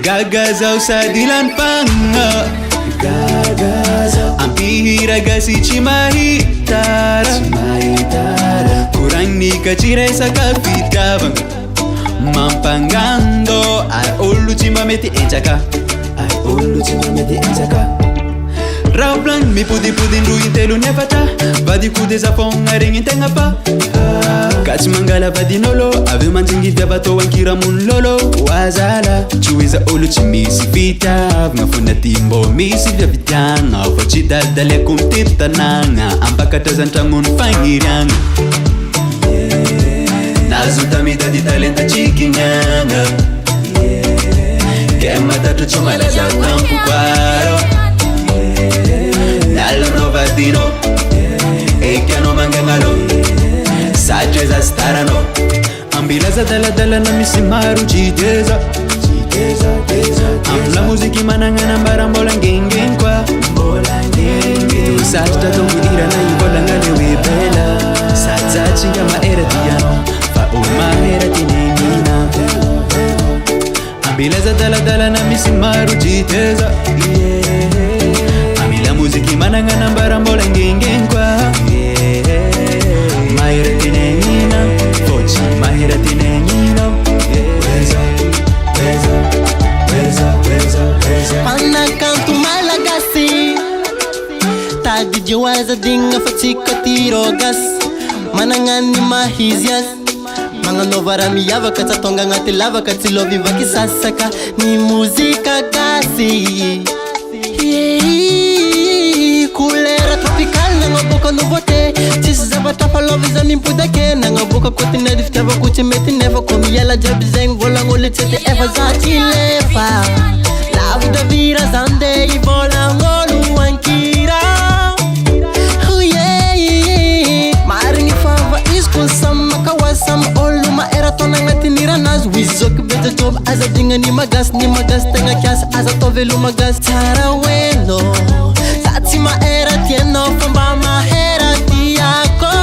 Gagazao sady lampagna ampihiraga sy tsy mahitara koragny ka tsy resaka fitiavagna mampangando ay olo tsy mamety enzaka raha volagny mipodipodindro intelo nefatra vadiko de zafogna regny tegna pa ka tsy mangala vadin'olo aveo manjingy viavatao ankiramon'ny lolo oazala tsy hoiza olo tsy misy fitiavagna fo naty mbô misy fiavitiagna fa tsy dadaleko mitety tanagna ampakatra zantragnony fagniriagna nazo tamitady talenta tsikignagna ke matatro tsy malaza tampokoaro nalano vadino ekiano mangagnalo satria za sy tarano ambilaza daladalana misy maro tsy teza amla moziky managnana mbarambola ngengeny koa saritra tongodirana ivolagna le hoe bela satsatsika maera tiano fa olo mahera tinenina ambilaza daladalana misy maro tsy teza amila moziky managnana mbarambola ngengeny koa mahera tinenina fotsy mahera tinenina Panakanto malagasy tady jiwaza digna fa tsika tirogas managnany mahizy azy magnanova raha miavaka tsy atonga agnaty lavaka tsy lovivaky sasaka ny mozika gasy kolera tropical nagnaboaka nouveauté tsisy zavatra falovy za mimpodake nagnaboaka continent fitiavako tsy mety nefa ko miala jiaby zegny volagn'olo tsety efa za tsy lefa lavidavira zande ivolagn'olo ankira marigny fava izy ko samy makawa samy olo maera taona agnatin'ny ranazy wizoky bejajob aza dignany magasy tegna kiasy aza tao velo magasy tsara weno za tsy maera tianao fa mba mahera tiako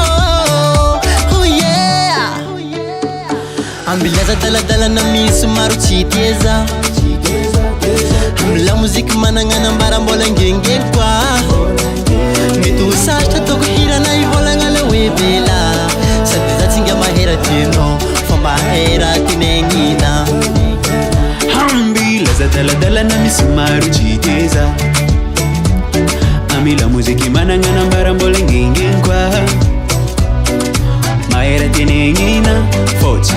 ambilaza daladalana misy maro tsy tieza amila moziky managnana mbarambola ngengeny koa mety ho saritra toko hirana ivolagna le hoe bela sady za tsy nga mahera tianao fa mahera tinegnina ambilaza daladalana misy maro tsy teza amila moziky managnana mbarambola ngengeny koa mahera tinegnina fotsy